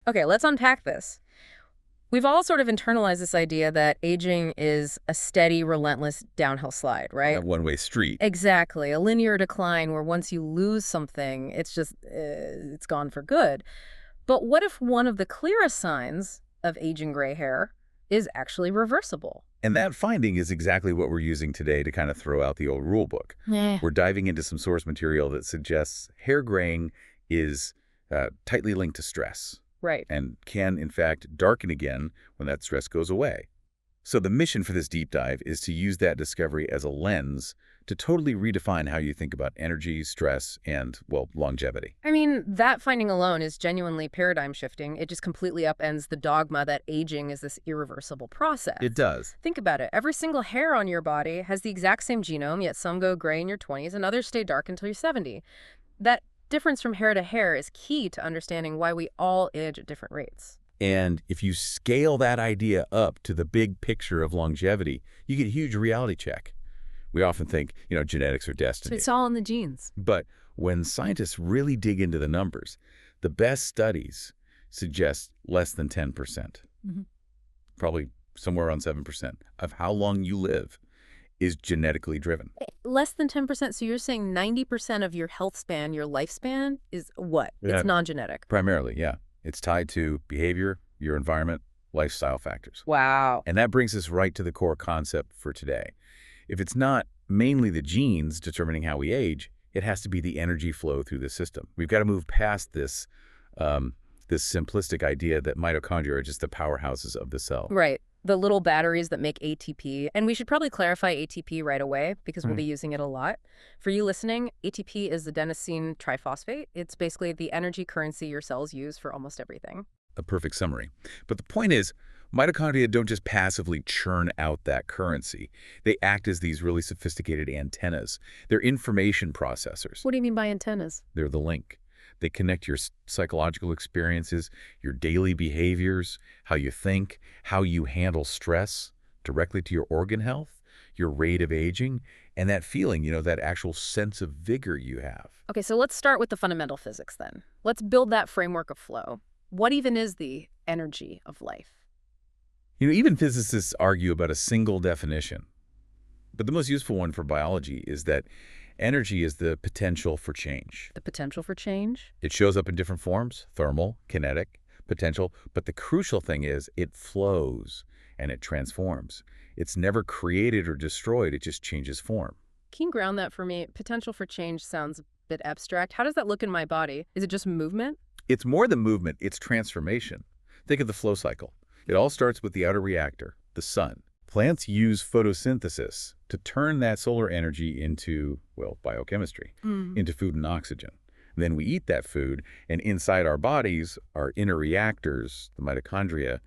Okay, let's unpack this. We've all sort of internalized this idea that aging is a steady, relentless downhill slide, A right? one-way street. Exactly. A linear decline where once you lose something, it's just, it's gone for good. But what if one of the clearest signs of aging gray hair is actually reversible? And that finding is exactly what we're using today to kind of throw out the old rule book. Yeah. We're diving into some source material that suggests hair graying is tightly linked to stress Right. and can, in fact, darken again when that stress goes away. So the mission for this deep dive is to use that discovery as a lens to totally redefine how you think about energy, stress, and, well, longevity. I mean, that finding alone is genuinely paradigm shifting. It just completely upends the dogma that aging is this irreversible process. It does. Think about it. Every single hair on your body has the exact same genome, yet some go gray in your 20s and others stay dark until you're 70. That difference from hair to hair is key to understanding why we all age at different rates. And if you scale that idea up to the big picture of longevity, you get a huge reality check. We often think, genetics are So destiny. it's all in the genes. But when scientists really dig into the numbers, the best studies suggest less than 10%, Mhm. probably somewhere around 7%, of how long you live is genetically driven. Less than 10%. So you're saying 90% of your health span, your lifespan, is what? Yeah. It's non-genetic. Primarily, yeah. It's tied to behavior, your environment, lifestyle factors. Wow. And that brings us right to the core concept for today. If it's not mainly the genes determining how we age, it has to be the energy flow through the system. We've got to move past this simplistic idea that mitochondria are just the powerhouses of the cell. Right. The little batteries that make ATP. And we should probably clarify ATP right away because we'll be using it a lot. For you listening, ATP is adenosine triphosphate. It's basically the energy currency your cells use for almost everything. A perfect summary. But the point is, mitochondria don't just passively churn out that currency. They act as these really sophisticated antennas. They're information processors. What do you mean by antennas? They're the link. They connect your psychological experiences, your daily behaviors, how you think, how you handle stress directly to your organ health, your rate of aging, and that feeling, that actual sense of vigor you have. Okay, so let's start with the fundamental physics then. Let's build that framework of flow. What even is the energy of life? Even physicists argue about a single definition. But the most useful one for biology is that energy is the potential for change. The potential for change? It shows up in different forms, thermal, kinetic, potential, but the crucial thing is it flows and it transforms. It's never created or destroyed, it just changes form. Can you ground that for me? Potential for change sounds a bit abstract. How does that look in my body? Is it just movement? It's more than movement, it's transformation. Think of the flow cycle. It all starts with the outer reactor, the sun. Plants use photosynthesis to turn that solar energy into, biochemistry, into food and oxygen. Then we eat that food, and inside our bodies, our inner reactors, the mitochondria,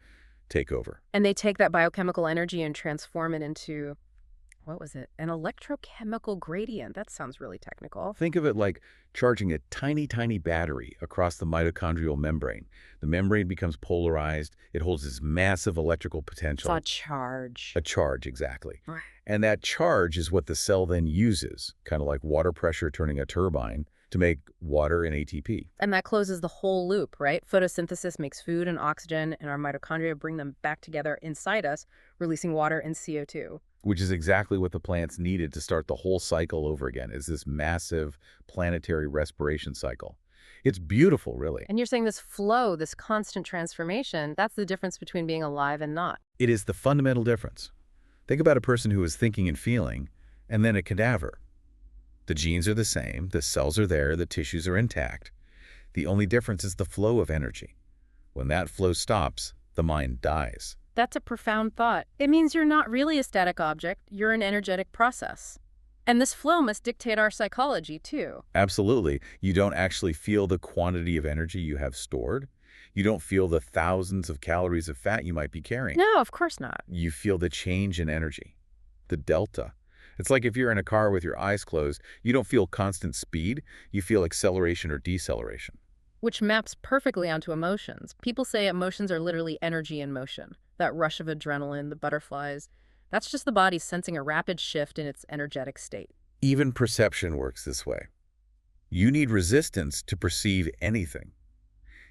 take over. And they take that biochemical energy and transform it into, what was it? An electrochemical gradient. That sounds really technical. Think of it like charging a tiny, tiny battery across the mitochondrial membrane. The membrane becomes polarized. It holds this massive electrical potential. It's a charge. A charge, exactly. Right. And that charge is what the cell then uses, kind of like water pressure turning a turbine, to make water and ATP. And that closes the whole loop, right? Photosynthesis makes food and oxygen, and our mitochondria bring them back together inside us, releasing water and CO2. Which is exactly what the plants needed to start the whole cycle over again, is this massive planetary respiration cycle. It's beautiful, really. And you're saying this flow, this constant transformation, that's the difference between being alive and not. It is the fundamental difference. Think about a person who is thinking and feeling, and then a cadaver. The genes are the same, the cells are there, the tissues are intact. The only difference is the flow of energy. When that flow stops, the mind dies. That's a profound thought. It means you're not really a static object, you're an energetic process. And this flow must dictate our psychology, too. Absolutely. You don't actually feel the quantity of energy you have stored. You don't feel the thousands of calories of fat you might be carrying. No, of course not. You feel the change in energy, the delta. It's like if you're in a car with your eyes closed, you don't feel constant speed, you feel acceleration or deceleration. Which maps perfectly onto emotions. People say emotions are literally energy in motion. That rush of adrenaline, the butterflies, that's just the body sensing a rapid shift in its energetic state. Even perception works this way. You need resistance to perceive anything.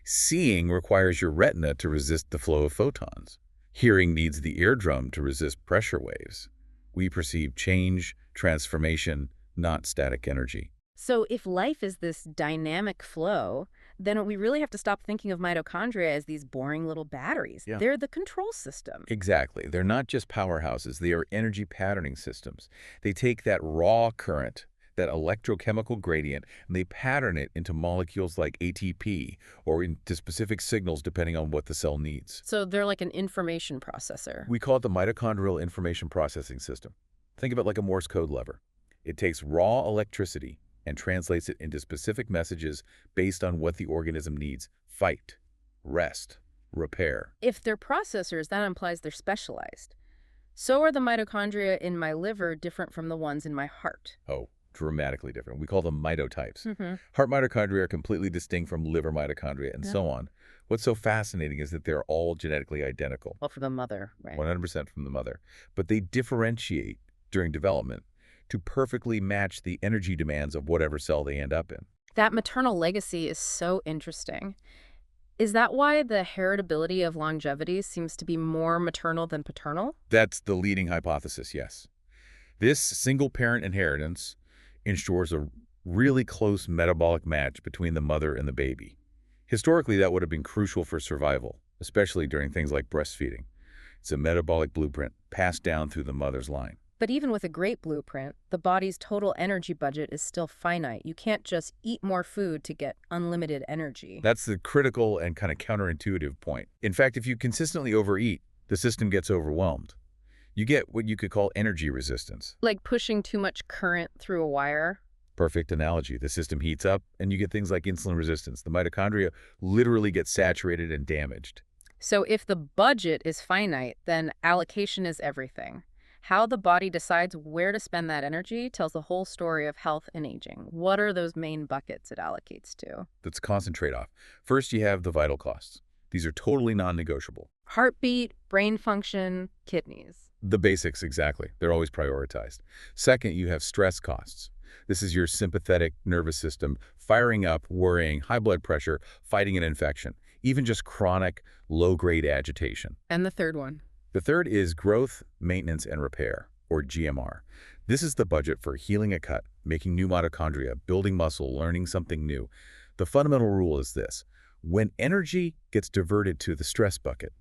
Seeing requires your retina to resist the flow of photons. Hearing needs the eardrum to resist pressure waves. We perceive change, transformation, not static energy. So if life is this dynamic flow, then we really have to stop thinking of mitochondria as these boring little batteries. Yeah. They're the control system. Exactly. They're not just powerhouses. They are energy patterning systems. They take that raw current, that electrochemical gradient, and they pattern it into molecules like ATP or into specific signals depending on what the cell needs. So they're like an information processor. We call it the mitochondrial information processing system. Think of it like a Morse code lever. It takes raw electricity and translates it into specific messages based on what the organism needs: fight, rest, repair. If they're processors, that implies they're specialized. So are the mitochondria in my liver different from the ones in my heart? Oh, dramatically different. We call them mitotypes. Mm-hmm. Heart mitochondria are completely distinct from liver mitochondria and so on. What's so fascinating is that they're all genetically identical, Well, from the mother, right? 100% from the mother, but they differentiate during development to perfectly match the energy demands of whatever cell they end up in. That maternal legacy is so interesting. Is that why the heritability of longevity seems to be more maternal than paternal? That's the leading hypothesis, yes. This single-parent inheritance ensures a really close metabolic match between the mother and the baby. Historically, that would have been crucial for survival, especially during things like breastfeeding. It's a metabolic blueprint passed down through the mother's line. But even with a great blueprint, the body's total energy budget is still finite. You can't just eat more food to get unlimited energy. That's the critical and kind of counterintuitive point. In fact, if you consistently overeat, the system gets overwhelmed. You get what you could call energy resistance. Like pushing too much current through a wire. Perfect analogy. The system heats up, and you get things like insulin resistance. The mitochondria literally get saturated and damaged. So if the budget is finite, then allocation is everything. How the body decides where to spend that energy tells the whole story of health and aging. What are those main buckets it allocates to? That's a constant trade-off. First, you have the vital costs. These are totally non-negotiable. Heartbeat, brain function, kidneys. The basics, exactly. They're always prioritized. Second, you have stress costs. This is your sympathetic nervous system firing up, worrying, high blood pressure, fighting an infection, even just chronic, low-grade agitation. And the third one? The third is growth, maintenance, and repair, or GMR. This is the budget for healing a cut, making new mitochondria, building muscle, learning something new. The fundamental rule is this: when energy gets diverted to the stress bucket,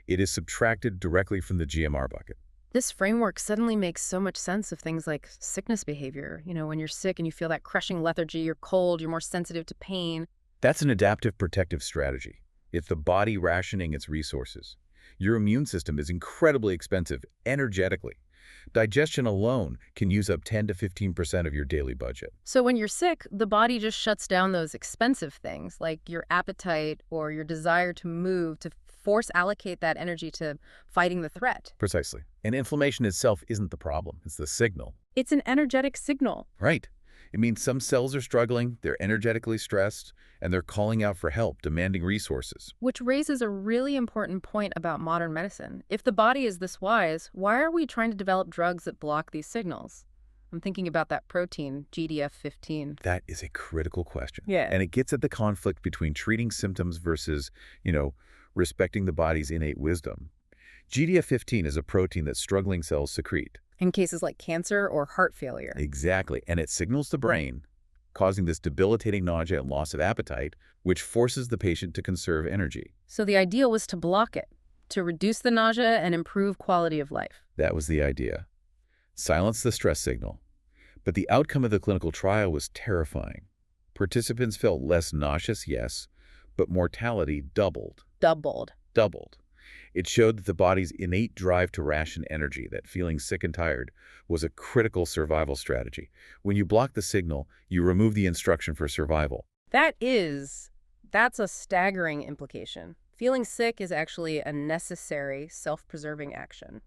it is subtracted directly from the GMR bucket. This framework suddenly makes so much sense of things like sickness behavior. You know, when you're sick and you feel that crushing lethargy, you're cold, you're more sensitive to pain. That's an adaptive protective strategy. It's the body rationing its resources. Your immune system is incredibly expensive energetically. Digestion alone can use up 10 to 15% of your daily budget. So when you're sick, the body just shuts down those expensive things like your appetite or your desire to move to force allocate that energy to fighting the threat. Precisely. And inflammation itself isn't the problem. It's the signal. It's an energetic signal. Right. It means some cells are struggling, they're energetically stressed, and they're calling out for help, demanding resources. Which raises a really important point about modern medicine. If the body is this wise, why are we trying to develop drugs that block these signals? I'm thinking about that protein, GDF-15. That is a critical question. Yeah. And it gets at the conflict between treating symptoms versus, respecting the body's innate wisdom. GDF-15 is a protein that struggling cells secrete. In cases like cancer or heart failure. Exactly. And it signals the brain, causing this debilitating nausea and loss of appetite, which forces the patient to conserve energy. So the idea was to block it, to reduce the nausea and improve quality of life. That was the idea. Silence the stress signal. But the outcome of the clinical trial was terrifying. Participants felt less nauseous, yes, but mortality doubled. Doubled. It showed that the body's innate drive to ration energy, that feeling sick and tired, was a critical survival strategy. When you block the signal, you remove the instruction for survival. That's a staggering implication. Feeling sick is actually a necessary, self-preserving action.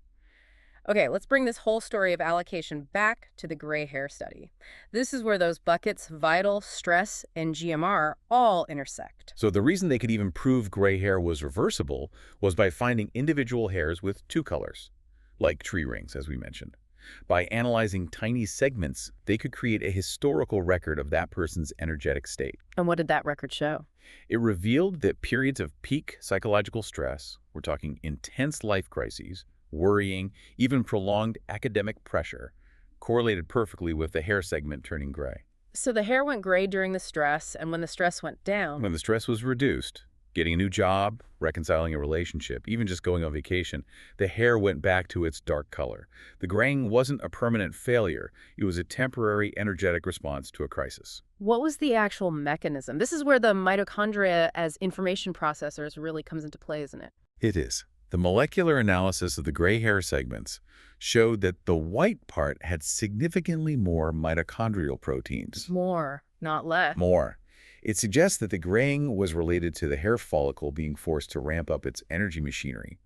Okay, let's bring this whole story of allocation back to the gray hair study. This is where those buckets, vital, stress, and GMR, all intersect. So the reason they could even prove gray hair was reversible was by finding individual hairs with two colors, like tree rings, as we mentioned. By analyzing tiny segments, they could create a historical record of that person's energetic state. And what did that record show? It revealed that periods of peak psychological stress, we're talking intense life crises, worrying, even prolonged academic pressure, correlated perfectly with the hair segment turning gray. So the hair went gray during the stress, and when the stress went down... When the stress was reduced, getting a new job, reconciling a relationship, even just going on vacation, the hair went back to its dark color. The graying wasn't a permanent failure. It was a temporary energetic response to a crisis. What was the actual mechanism? This is where the mitochondria as information processors really comes into play, isn't it? It is. The molecular analysis of the gray hair segments showed that the white part had significantly more mitochondrial proteins. More, not less. More. It suggests that the graying was related to the hair follicle being forced to ramp up its energy machinery.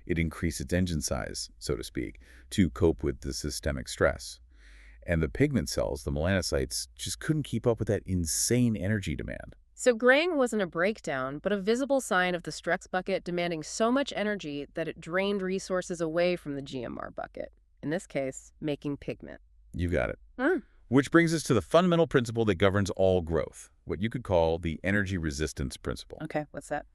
It increased its engine size, so to speak, to cope with the systemic stress. And the pigment cells, the melanocytes, just couldn't keep up with that insane energy demand. So graying wasn't a breakdown, but a visible sign of the stress bucket demanding so much energy that it drained resources away from the GMR bucket. In this case, making pigment. You got it. Which brings us to the fundamental principle that governs all growth, what you could call the energy resistance principle. Okay, what's that?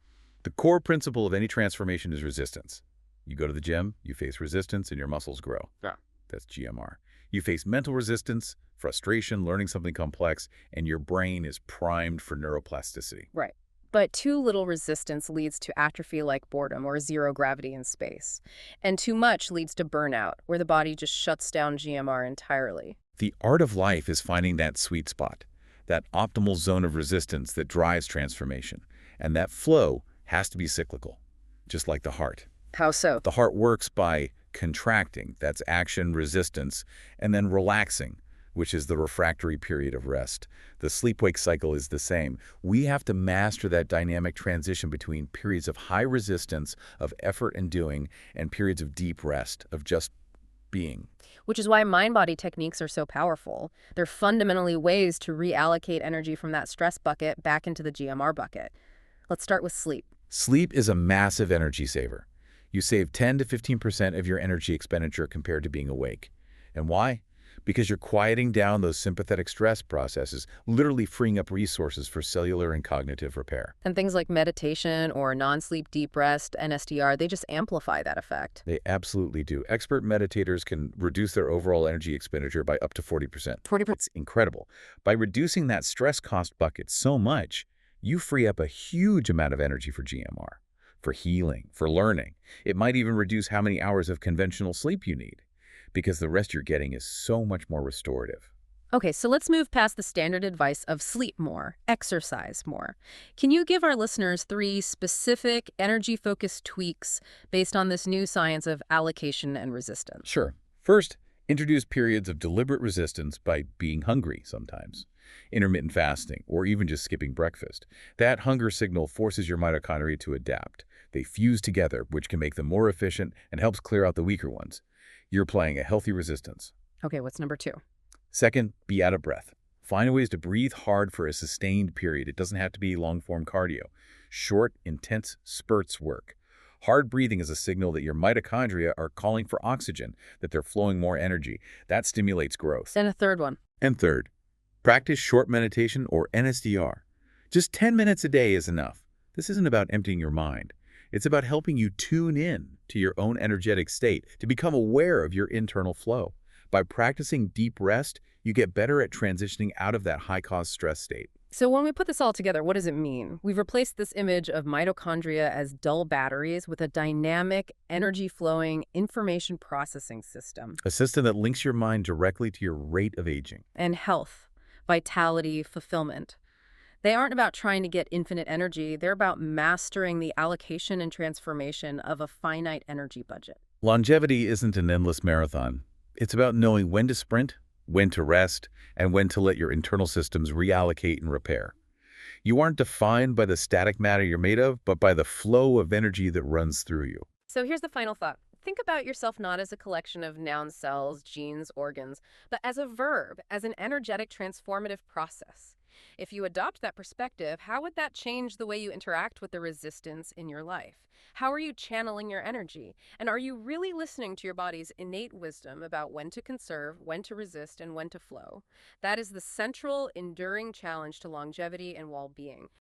The core principle of any transformation is resistance. You go to the gym, you face resistance, and your muscles grow. Yeah. That's GMR. You face mental resistance, frustration, learning something complex, and your brain is primed for neuroplasticity. Right. But too little resistance leads to atrophy like boredom or zero gravity in space. And too much leads to burnout, where the body just shuts down GMR entirely. The art of life is finding that sweet spot, that optimal zone of resistance that drives transformation. And that flow has to be cyclical, just like the heart. How so? The heart works by contracting, that's action, resistance, and then relaxing, which is the refractory period of rest. The sleep-wake cycle is the same. We have to master that dynamic transition between periods of high resistance, of effort and doing, and periods of deep rest, of just being. Which is why mind-body techniques are so powerful. They're fundamentally ways to reallocate energy from that stress bucket back into the GMR bucket. Let's start with sleep. Sleep is a massive energy saver. You save 10 to 15% of your energy expenditure compared to being awake. And why? Because you're quieting down those sympathetic stress processes, literally freeing up resources for cellular and cognitive repair. And things like meditation or non-sleep deep rest, NSDR, they just amplify that effect. They absolutely do. Expert meditators can reduce their overall energy expenditure by up to 40%. 40%. It's incredible. By reducing that stress cost bucket so much, you free up a huge amount of energy for GMR, for healing, for learning. It might even reduce how many hours of conventional sleep you need, because the rest you're getting is so much more restorative. Okay, so let's move past the standard advice of sleep more, exercise more. Can you give our listeners 3 specific energy-focused tweaks based on this new science of allocation and resistance? Sure. First, introduce periods of deliberate resistance by being hungry sometimes, intermittent fasting, or even just skipping breakfast. That hunger signal forces your mitochondria to adapt. They fuse together, which can make them more efficient and helps clear out the weaker ones. You're playing a healthy resistance. Okay, what's number 2? Second, be out of breath. Find ways to breathe hard for a sustained period. It doesn't have to be long-form cardio. Short, intense spurts work. Hard breathing is a signal that your mitochondria are calling for oxygen, that they're flowing more energy. That stimulates growth. Then a third one. And third, practice short meditation or NSDR. Just 10 minutes a day is enough. This isn't about emptying your mind. It's about helping you tune in to your own energetic state, to become aware of your internal flow. By practicing deep rest, you get better at transitioning out of that high-cost stress state. So when we put this all together, what does it mean? We've replaced this image of mitochondria as dull batteries with a dynamic, energy-flowing information processing system. A system that links your mind directly to your rate of aging. And health, vitality, fulfillment. They aren't about trying to get infinite energy. They're about mastering the allocation and transformation of a finite energy budget. Longevity isn't an endless marathon. It's about knowing when to sprint, when to rest, and when to let your internal systems reallocate and repair. You aren't defined by the static matter you're made of, but by the flow of energy that runs through you. So here's the final thought. Think about yourself not as a collection of noun cells, genes, organs, but as a verb, as an energetic transformative process. If you adopt that perspective, how would that change the way you interact with the resistance in your life? How are you channeling your energy? And are you really listening to your body's innate wisdom about when to conserve, when to resist, and when to flow? That is the central, enduring challenge to longevity and well-being.